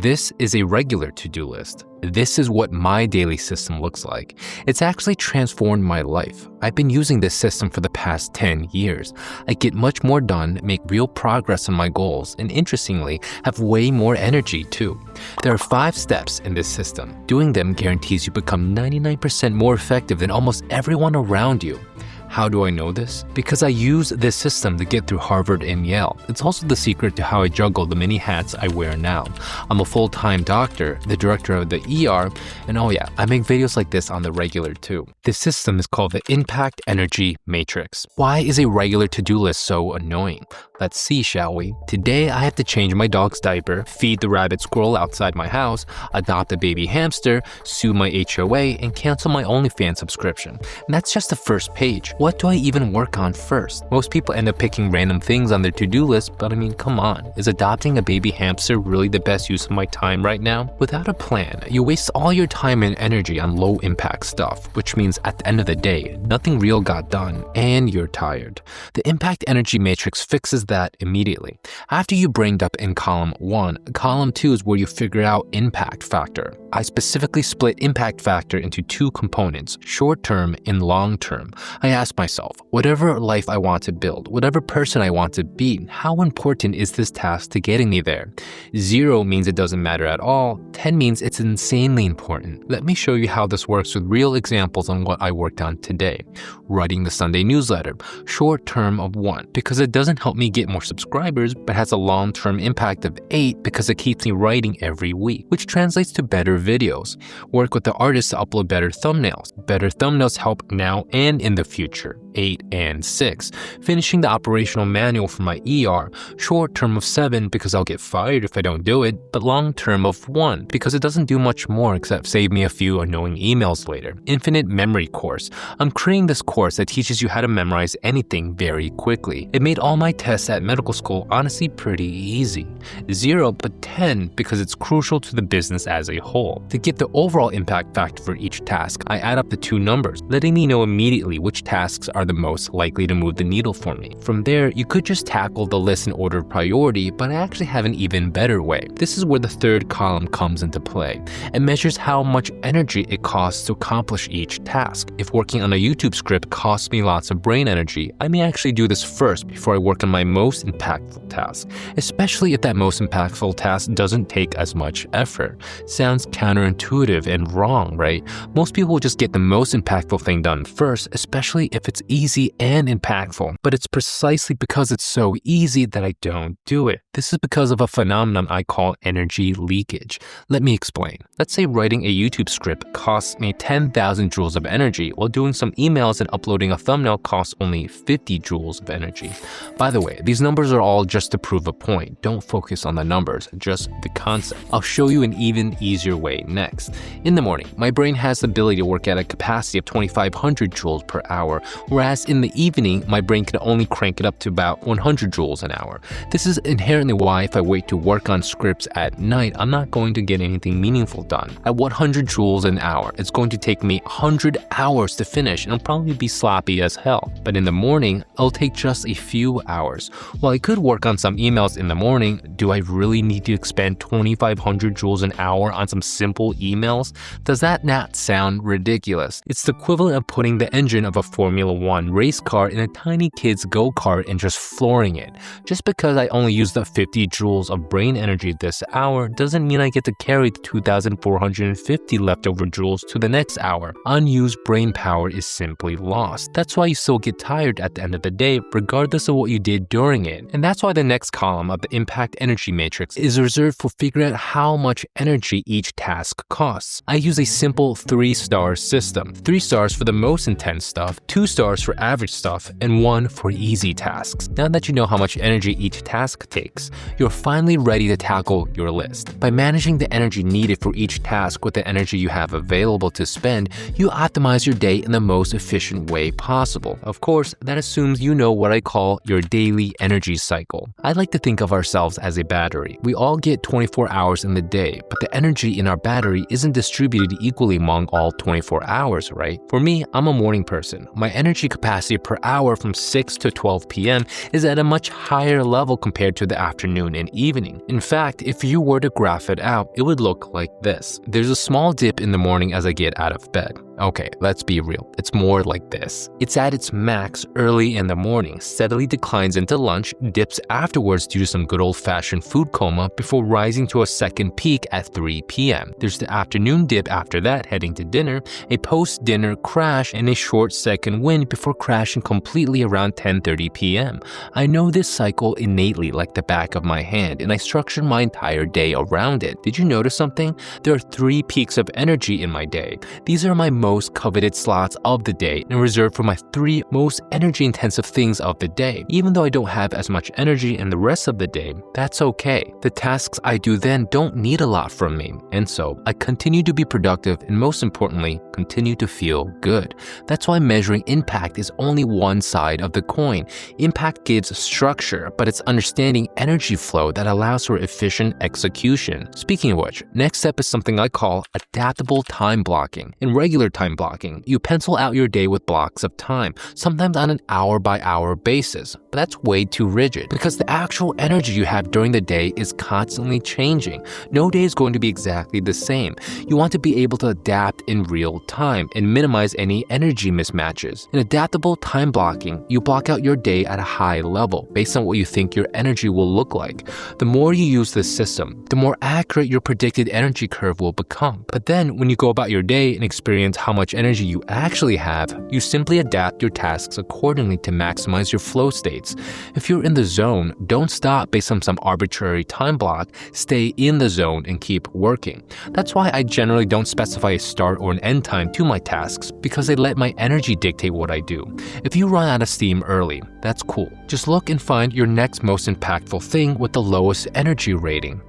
This is a regular to-do list. This is what my daily system looks like. It's actually transformed my life. I've been using this system for the past 10 years. I get much more done, make real progress on my goals, and interestingly, have way more energy too. There are 5 steps in this system. Doing them guarantees you become 99% more effective than almost everyone around you. How do I know this? Because I use this system to get through Harvard and Yale. It's also the secret to how I juggle the many hats I wear now. I'm a full-time doctor, the director of the ER, and oh yeah, I make videos like this on the regular too. This system is called the Impact Energy Matrix. Why is a regular to-do list so annoying? Let's see, shall we? Today, I have to change my dog's diaper, feed the rabbit squirrel outside my house, adopt a baby hamster, sue my HOA, and cancel my OnlyFans subscription. And that's just the first page. What do I even work on first? Most people end up picking random things on their to-do list, but I mean, come on. Is adopting a baby hamster really the best use of my time right now? Without a plan, you waste all your time and energy on low-impact stuff, which means at the end of the day, nothing real got done, and you're tired. The Impact Energy Matrix fixes that immediately. After you brain dump in column 1, column 2 is where you figure out impact factor. I specifically split impact factor into 2 components, short-term and long-term. I ask myself, whatever life I want to build, whatever person I want to be, how important is this task to getting me there? 0 means it doesn't matter at all. 10 means it's insanely important. Let me show you how this works with real examples on what I worked on today. Writing the Sunday newsletter, short term of 1, because it doesn't help me get more subscribers, but has a long-term impact of 8 because it keeps me writing every week, which translates to better videos. Work with the artist to upload better thumbnails. Better thumbnails help now and in the future, 8 and 6. Finishing the operational manual for my ER, short term of 7 because I'll get fired if I don't do it, but long term of 1 because it doesn't do much more except save me a few annoying emails later. Infinite memory course. I'm creating this course that teaches you how to memorize anything very quickly. It made all my tests at medical school honestly pretty easy. 0 but 10 because it's crucial to the business as a whole. To get the overall impact factor for each task, I add up the 2 numbers, letting me know immediately which tasks are the most likely to move the needle for me. From there, you could just tackle the list in order of priority, but I actually have an even better way. This is where the 3rd column comes into play. It measures how much energy it costs to accomplish each task. If working on a YouTube script costs me lots of brain energy, I may actually do this first before I work on my most impactful task, especially if that most impactful task doesn't take as much effort. Sounds counterintuitive and wrong, right? Most people will just get the most impactful thing done first, especially if it's easy and impactful. But it's precisely because it's so easy that I don't do it. This is because of a phenomenon I call energy leakage. Let me explain. Let's say writing a YouTube script costs me 10,000 joules of energy, while doing some emails and uploading a thumbnail costs only 50 joules of energy. By the way, these numbers are all just to prove a point. Don't focus on the numbers, just the concept. I'll show you an even easier way next. In the morning, my brain has the ability to work at a capacity of 2,500 joules per hour, whereas in the evening, my brain can only crank it up to about 100 joules an hour. This is inherently why if I wait to work on scripts at night, I'm not going to get anything meaningful done. At 100 joules an hour, it's going to take me 100 hours to finish and I'll probably be sloppy as hell. But in the morning, it'll take just a few hours. While I could work on some emails in the morning, do I really need to expend 2,500 joules an hour on some simple emails? Does that not sound ridiculous? It's the equivalent of putting the engine of a Formula 1 race car in a tiny kid's go-kart and just flooring it. Just because I only used up 50 joules of brain energy this hour doesn't mean I get to carry the 2,450 leftover joules to the next hour. Unused brain power is simply lost. That's why you still get tired at the end of the day, regardless of what you did during it. And that's why the next column of the Impact Energy Matrix is reserved for figuring out how much energy each task costs. I use a simple 3-star system. 3 stars for the most intense stuff, 2 stars for average stuff, and 1 for easy tasks. Now that you know how much energy each task takes, you're finally ready to tackle your list. By managing the energy needed for each task with the energy you have available to spend, you optimize your day in the most efficient way possible. Of course, that assumes you know what I call your daily energy cycle. I like to think of ourselves as a battery. We all get 24 hours in the day, but the energy in our battery isn't distributed equally among all 24 hours, right? For me, I'm a morning person. My energy energy capacity per hour from 6 to 12 p.m. is at a much higher level compared to the afternoon and evening. In fact, if you were to graph it out, it would look like this. There's a small dip in the morning as I get out of bed. Okay, let's be real. It's more like this. It's at its max early in the morning, steadily declines into lunch, dips afterwards due to some good old-fashioned food coma before rising to a second peak at 3 p.m. There's the afternoon dip after that, heading to dinner, a post-dinner crash, and a short second wind before crashing completely around 10:30 p.m. I know this cycle innately like the back of my hand, and I structured my entire day around it. Did you notice something? There are 3 peaks of energy in my day. These are my most coveted slots of the day and reserved for my 3 most energy-intensive things of the day. Even though I don't have as much energy in the rest of the day, that's okay. The tasks I do then don't need a lot from me, and so I continue to be productive and, most importantly, continue to feel good. That's why measuring impact is only one side of the coin. Impact gives structure, but it's understanding energy flow that allows for efficient execution. Speaking of which, next step is something I call adaptable time blocking. In regular time blocking, you pencil out your day with blocks of time, sometimes on an hour-by-hour basis. But that's way too rigid because the actual energy you have during the day is constantly changing. No day is going to be exactly the same. You want to be able to adapt in real time and minimize any energy mismatches. In adaptable time blocking, you block out your day at a high level based on what you think your energy will look like. The more you use this system, the more accurate your predicted energy curve will become. But then when you go about your day and experience how much energy you actually have, you simply adapt your tasks accordingly to maximize your flow states. If you're in the zone, don't stop based on some arbitrary time block. Stay in the zone and keep working. That's why I generally don't specify a start or an end time to my tasks, because they let my energy dictate what I do. If you run out of steam early, that's cool. Just look and find your next most impactful thing with the lowest energy rating.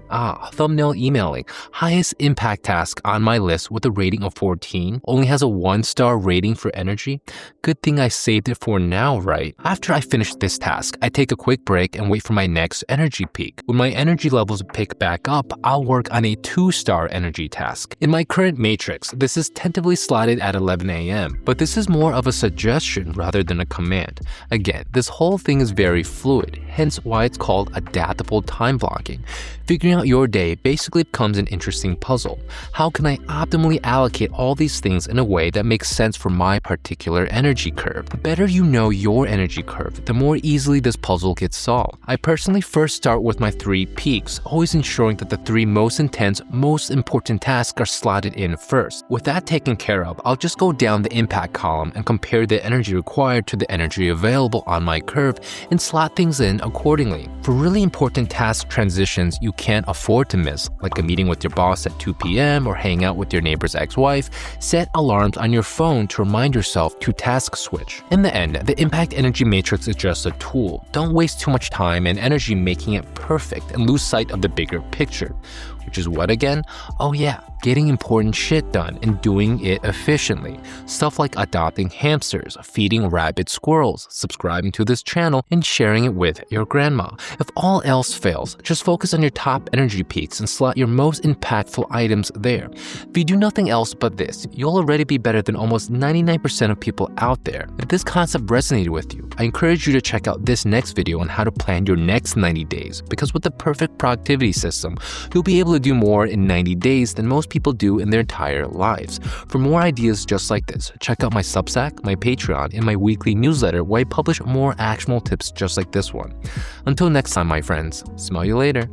Thumbnail emailing. Highest impact task on my list with a rating of 14 only has a 1-star rating for energy. Good thing I saved it for now, right? After I finish this task, I take a quick break and wait for my next energy peak. When my energy levels pick back up, I'll work on a 2-star energy task. In my current matrix, this is tentatively slotted at 11 a.m., but this is more of a suggestion rather than a command. Again, this whole thing is very fluid, hence why it's called adaptable time blocking. Figuring out your day basically becomes an interesting puzzle. How can I optimally allocate all these things in a way that makes sense for my particular energy curve? The better you know your energy curve, the more easily this puzzle gets solved. I personally first start with my 3 peaks, always ensuring that the 3 most intense, most important tasks are slotted in first. With that taken care of, I'll just go down the impact column and compare the energy required to the energy available on my curve and slot things in accordingly. For really important task transitions you can't afford to miss, like a meeting with your boss at 2 p.m. or hang out with your neighbor's ex-wife, set alarms on your phone to remind yourself to task switch. In the end, the impact energy matrix is just a tool. Don't waste too much time and energy making it perfect and lose sight of the bigger picture. Which is what again? Oh yeah, getting important shit done and doing it efficiently. Stuff like adopting hamsters, feeding rabid squirrels, subscribing to this channel, and sharing it with your grandma. If all else fails, just focus on your top energy peaks and slot your most impactful items there. If you do nothing else but this, you'll already be better than almost 99% of people out there. If this concept resonated with you, I encourage you to check out this next video on how to plan your next 90 days, because with the perfect productivity system, you'll be able to do more in 90 days than most people do in their entire lives. For more ideas just like this, check out my Substack, my Patreon, and my weekly newsletter where I publish more actionable tips just like this one. Until next time, my friends, smell you later.